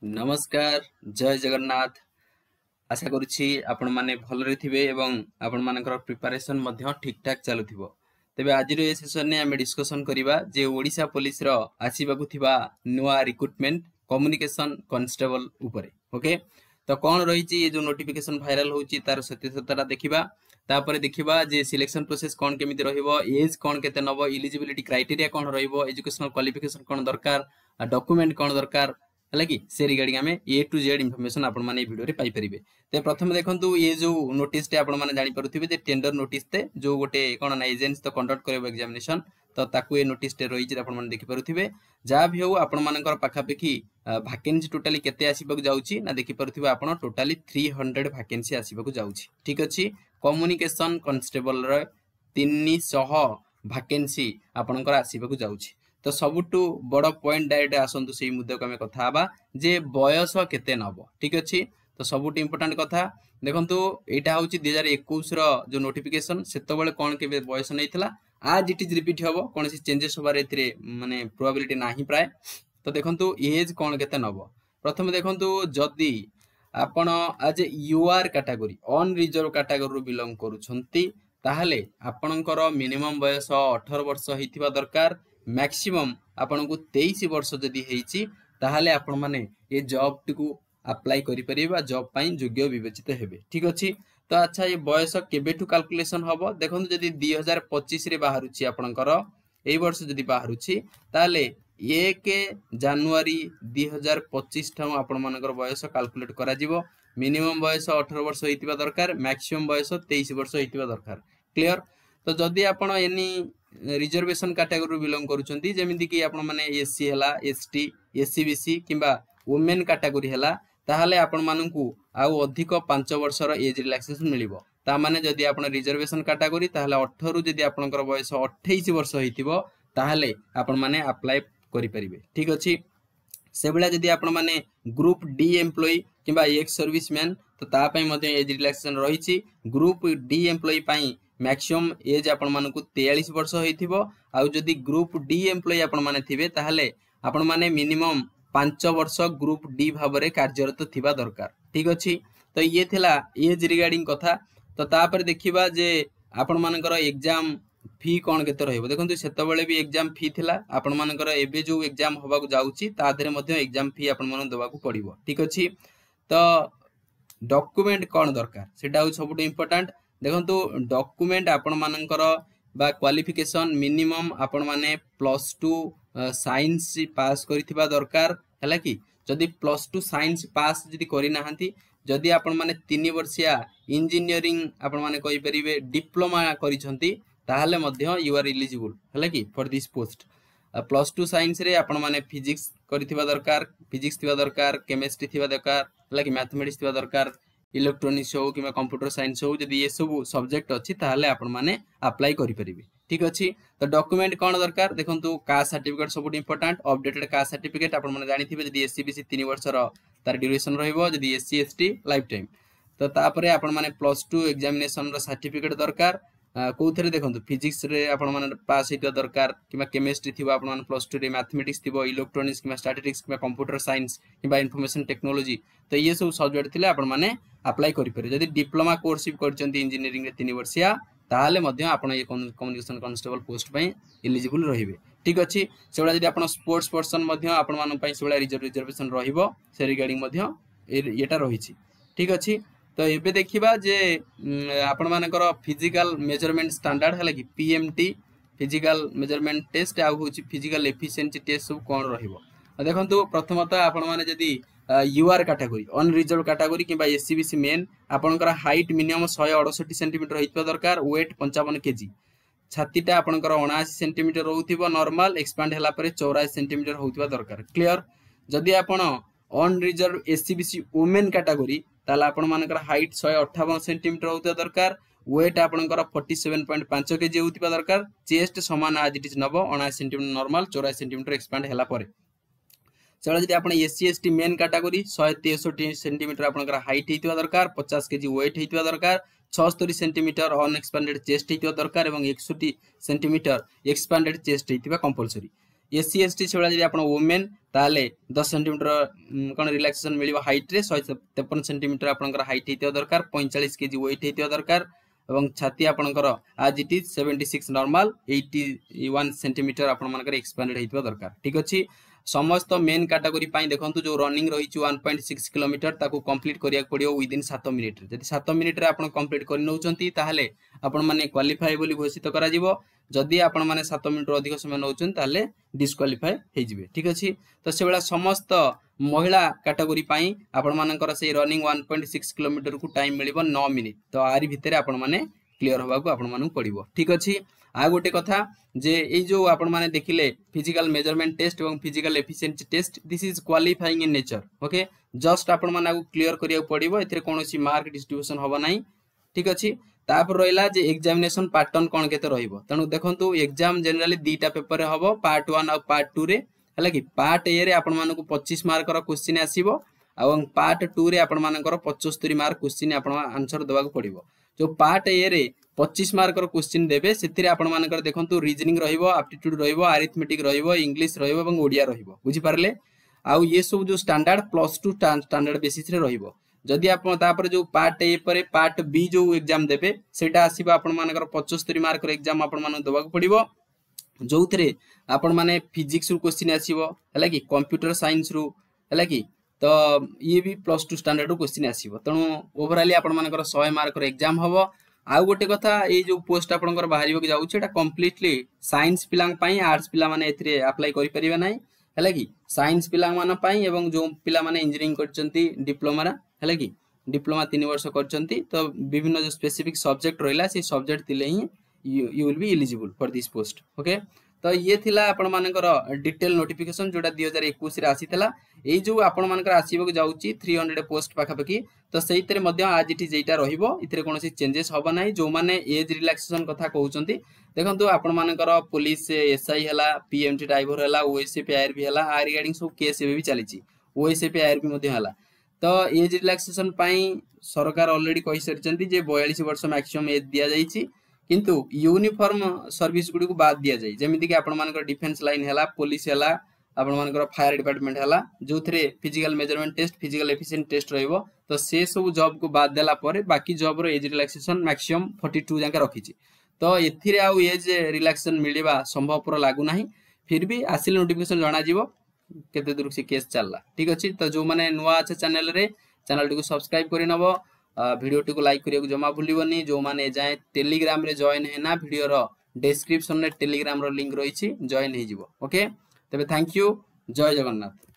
नमस्कार जय जगन्नाथ। आशा करुछि आपण माने भलरे थिबे एवं आपण मानकर प्रिपरेशन मध्य ठीक ठाक चलुथिबो। तेबे आज ए सेशन ने आमे डिस्कशन करिबा जे ओडिशा पुलिस रो आसीबाकु थिबा नुआ रिक्रुटमेंट कम्युनिकेशन कांस्टेबल उपरे। ओके, तो कौन रही जो नोटिफिकेशन भाइराल होची तार सत्यता देखिबा। तापर देखिबा जे सिलेक्शन प्रोसेस कौन केमिति रहिबो, एज कौन केते नबो, एलिजिबिलिटी क्राइटेरिया कौन रहिबो, एजुकेशनल क्वालिफिकेशन कौन दरकार, डॉक्यूमेंट कौन दरकार है कि से रिगार्डिंग आम ए टू जेड इनफॉरमेशन आपण माने वीडियो रे पाई परिबे। ते प्रथम देखंतु ये जो नोटिस टे आपण माने जानि परुथिबे जे टेंडर नोटिस ते जो गोटे कोन ना एजेंसी तो कंडक्ट करबो एग्जामिनेशन, तो ताकू ए नोटिस टे रही जे आपण माने देखि परुथिबे। जा भी हो आपण मानकर पाखा पेखी वैकेंसी टोटली केते आसीबाकू जाउची ना देखि परुथिबे आपण टोटली 300 वैकेंसी आसीबाकू जाउची। ठीक अछि, कम्युनिकेशन कांस्टेबल रे 300 वैकेंसी आपणकर आसीबाकू जाउची। तो सबुठू बड़ पॉइंट डायरेक्ट आसतु से मुद्दा को आम कथा हबा जे बयस केते नब। ठीक अच्छे, तो सबुठ इंपोर्टाट कथा देखंतु एटा होची 2021 रो जो नोटिफिकेशन सेतबेले कोन के बयस नैथिला। आज इट इज रिपीट हबो, कोनसी चेंजेस होबार एथिरे माने प्रोबेबिलिटी नाही प्राय। तो देखंतु एज कोन केते नब। प्रथम देखंतु जदी आपण आज यूआर कैटेगरी अन रिजर्व कैटेगरी रो बिलोंग करूछंती ताहले आपणकर मिनिमम बयस 18 वर्ष होइथिबा दरकार। मैक्सिमम आपन को 23 वर्ष जदि हेची ताहले आपण माने ये जॉब टिकू अप्लाई करि परिबा, जॉब पाई योग्य विवेचित हेबे। ठीक अछि, तो अच्छा ये बयस केबेठू कैलकुलेशन हबो देखंतु जदि 2025 रे बाहरुची आपनकर एई वर्ष जदि बाहरुची ताहले 1 जनवरी 2025 ठाउ आपण मानकर बयस कैलकुलेट करा जिवो। मिनिमम बयस 18 वर्ष होइतिबा दरकार, मैक्सिमम बयस 23 वर्ष होइतिबा दरकार। क्लियर। तो जदि आपण एनी रिजर्वेशन कैटेगरी बिलोंग करूछंती जेमिति कि आपण माने एससी हला, एसटी, एससीबीसी किंबा वुमेन कैटेगरी हला ताहले आपण माननकु आउ अधिक 5 वर्षर एज रिलैक्सेशन मिलिबो। ता माने जदि आपण रिजर्वेशन कैटेगरी ताहले 18 रु जदि आपनकर बयस 28 वर्ष होइतिबो ताहले आपण माने अप्लाई करि परिबे। ठीक अछि, से बेला जदि आपण माने ग्रुप डी एम्प्लॉय किंबा एक्स सर्विसमैन तो ता पई मध्ये एज रिलैक्सेशन रहिछि। ग्रुप डी एम्प्लॉय पई मैक्सिमम एज आपण मानकु 43 वर्ष होइथिबो। आउ जदि ग्रुप डी एम्प्लॉय आपण माने थिबे ताहले आपण माने मिनिमम 5 वर्ष ग्रुप डी भाबरे कार्यरत थिबा दरकार। ठीक अछि, तो ये थिला एज रिगार्डिंग कथा। तो तापर देखिबा जे आपण मानकर एग्जाम फी कोन केते रहइबो। देखंतु सेतबेले भी एग्जाम फी थिला, आपण मानकर एबे जो एग्जाम होबाकू जाउची ता देरे मध्ये एग्जाम फी आपण मानन देबाकू पड़िबो। ठीक अछि, तो डॉक्यूमेंट कोन दरकार सेटा हो सबुठ इंपोर्टेंट। देखंतु डॉक्यूमेंट आपण मानकर बा क्वालिफिकेशन मिनिमम आपण माने +2 साइंस पास करिथिबा दरकार हैला कि। जदि +2 साइंस पास जदि करि नाहंती, जदि आपण माने 3 वर्षिया इंजीनियरिंग आपण माने कहि परिबे डिप्लोमा करिसंती ताहले मध्ये यू आर एलिजिबल हैला कि फॉर दिस पोस्ट। +2 साइंस रे आपण माने फिजिक्स करिथिबा दरकार, फिजिक्स थिबा दरकार, केमिस्ट्री थिबा दरकार हैला कि, मैथमेटिक्स थिबा दरकार, इलेक्ट्रोनिक्स हो कि कंप्यूटर साइंस हो जदि ये सब सब्जेक्ट अच्छी ताहले आपण माने अप्लाई करि परिबे। ठीक अछि, तो डॉक्यूमेंट कोन दरकार देखंतु कास्ट सर्टिफिकेट सबुठ इंपोर्टेंट। अपडेटेड कास्ट सर्टिफिकेट आपण माने जानिथिबे जदि एससीबीसी 3 वर्षर तार ड्यूरेशन रहइबो, जदि एससी एसटी लाइफ टाइम। तो तापरे आपण माने +2 एग्जामिनेशन रो सर्टिफिकेट दरकार। कोथरे देखंतु फिजिक्स रे आपण माने पास हेतिबा दरकार किबा केमिस्ट्री थिबा आपण माने +2 रे मैथमेटिक्स थिबो, इलेक्ट्रोनिक्स किबा स्टैटिस्टिक्स किबा कंप्यूटर साइंस किबा इंफॉर्मेशन टेक्नोलॉजी, तो ये सब सब्जेक्ट थिले आपण माने अप्लाई करि परिबे। जदि डिप्लोमा कोर्स करचंती इंजीनियरिंग रे 3 वर्षिया ताहले मध्ये आपण ये कम्युनिकेशन कांस्टेबल पोस्ट पई एलिजिबल रहिबे। ठीक अछि, सेबला जदि आपण स्पोर्ट्स पर्सन मध्ये आपण मान पई सेबला रिजर्वेशन रहिबो, से रिगार्डिंग मध्ये एटा रहिछि। ठीक अछि, तो एबे देखिबा जे आपण मानकर फिजिकल मेजरमेंट स्टैंडर्ड हैला कि पीएमटी फिजिकल मेजरमेंट टेस्ट आ होछि फिजिकल एफिशिएंसी टेस्ट सब कोन रहिबो। देखंतु प्रथमतः आपण माने जदि यूआर कैटेगरी अन रिजर्व कैटेगरी किंबा एससीबीसी मेन आपनकर हाइट मिनिमम 168 सेंटीमीटर होइतबा दरकार, वेट 55 केजी, छातीटा आपनकर 79 सेंटीमीटर रहउथिबो, नॉर्मल एक्सपांड हैला परे 84 सेंटीमीटर होइतबा दरकार। क्लियर। जदि आपण अन रिजर्व एससीबीसी वुमेन कैटेगरी ताला आपण मानकर हाइट 158 सेंटीमीटर होइतबा दरकार, वेट आपनकर 47.5 केजी होइतबा दरकार, चेस्ट समान आज it is Nebo 79 centimetre normal, 84 centimetre expand हैला परे। चलो जदि आपण SC ST main category 163 centimetre आपनकर हाइट हेतिबा दरकार, 50 केजी वेट हेतिबा दरकार, 76 सेंटीमीटर अनएक्सपांडेड चेस्ट हेतिबा दरकार एवं 61 सेंटीमीटर एक्सपांडेड चेस्ट हेतिबा कंपलसरी। एससी एसटी से जब आप वुमेन ताले 10 सेंटीमीटर कौन रिलैक्सेशन मिल हाइट रे 153 सेंटीमीटर आपंकर हाइट होता दरकार 45 केजी वेट होता दरकार एवं छाती आपंकर आज इट इज 76 नॉर्मल 81 सेंटीमीटर आपंकर एक्सपेंडेड होता दरकार ठीक अच्छे समस्त मेन कैटेगरी देखो जो रनिंग रही 1.6 किलोमीटर ताकू कंप्लीट करिया पड़ियो विदिन 7 मिनिट जदि 7 मिनिट रे आपण कंप्लीट कर नउचंती ताहले आपण माने क्वालिफाई बोली घोषित करा जिवो जदि आपण माने 7 मिनिट अधिक समय नउचन ताहले डिस्क्वालिफाई हे जिवे ठीक अछि तो से बेला समस्त महिला कैटेगरी आपण मानकर से रनिंग 1.6 किलोमीटर को टाइम मिलिबो 9 मिनिट तो आरी भितरे आपण माने क्लियर होबा को आपण मानु पड़िबो ठीक अछि आ गोटे कथा जे ए जो आपण माने देखिले फिजिकल मेजरमेंट टेस्ट एवं physical efficiency test this is qualifying in nature okay just आपण माने क्लियर करिया पड़िबो एथिरे कोनोसी मार्क डिस्ट्रीब्यूशन होबा नाही ठीक अछि तापर रहिला जे एग्जामिनेशन पैटर्न कोन केते रहिबो तनु देखंतु एग्जाम जनरली दीटा पेपर रे हबो पार्ट 1 और पार्ट 2 रे हला कि पार्ट ए रे आपण मानकु 25 मार्क रो क्वेश्चन आसीबो एवं पार्ट 2 रे आपण मानकर 75 मार्क क्वेश्चन आपण आंसर देबा को पड़िबो जो पार्ट ए रे 25 मार्क रो क्वेश्चन देबे सेतिरे आपण मानकर देखंतु रीजनिंग रहिबो एप्टीट्यूड रहिबो अरिथमेटिक रहिबो इंग्लिश रहिबो एवं ओडिया रहिबो बुझी पारले आउ ये सब जो स्टैंडर्ड +2 स्टैंडर्ड बेसिस रे रहिबो जदि आपण तापर जो पार्ट ए पर पार्ट बी जो एग्जाम देबे सेटा आसीबा आपण मानकर 75 मार्क रो एग्जाम आपण माने देबा को पड़िबो जोथरे आपण माने फिजिक्स रो क्वेश्चन आसीबो हला कि कंप्यूटर साइंस रो हला कि तो ये भी +2 स्टैंडर्ड रो क्वेश्चन आसीबो तणो ओवरऑल आपण मानकर 100 मार्क रो एग्जाम हबो आउ गोटे कथा ये जो पोस्ट आपनकर बाहरिबो कि जाउछ एटा कंप्लीटली साइंस पिलांग पई आर्ट्स पिला माने एथिरे अप्लाई करि परिबा नाही हला कि साइंस पिलांग माने पई एवं जो पिला माने इंजीनियरिंग करचंती डिप्लोमा हला कि डिप्लोमा 3 वर्ष करचंती तो विभिन्न जो स्पेसिफिक सब्जेक्ट रहिला से सब्जेक्ट तिले ही you will be eligible for this post okay तो ये थिला आपण मानकर डिटेल नोटिफिकेशन जोटा 2021 रे आसीतला ए जो आपण मानकर आसीबो कि जाउची 300 पोस्ट पाखापाखि तो सेइतरे मध्य आज इट जेटा रहिबो इतरे कोनोसी चेंजेस होबा नाही जो माने एज रिलैक्सेशन कथा कहउचंती देखंतु आपण मानकर पुलिस एसआई हला पीएमटी ड्राइवर हला ओएसपी आरबी हला आ रिगार्डिंग सब केस भी चलीची ओएसपी आरबी मध्य हला तो एज रिलैक्सेशन पई सरकार ऑलरेडी कहि सरचंती जे 42 वर्ष मैक्सिमम एज दिया जाईची किंतु यूनिफॉर्म सर्विस गुडी को बाद दिया जाय जेमिति कि आपण मानकर डिफेंस लाइन हला पुलिस हला आपण मानकर फायर डिपार्टमेंट हला जोथरे physical measurement test physical efficient test रहइबो तो से सब जॉब को बाद देला परे बाकी जॉब रो एज रिलैक्सेशन मैक्सिमम 42 जाके रखिची तो एथिरे आ एज रिलैक्सेशन मिलिबा संभव पूरा लागू नाही फिर भी आसिल नोटिफिकेशन जणा जीवो केते दूर से केस चलला ठीक अछि तो जो माने नुवा আছে चैनल टी को सब्सक्राइब करि नबो वीडियो टी को लाइक करियो जमा भूलिबनी जो माने जाय टेलीग्राम रे जॉइन हेना वीडियो रो डिस्क्रिप्शन रे टेलीग्राम रो लिंक रहिछि जॉइन हे जिवो ओके तबे थैंक यू जय जगन्नाथ।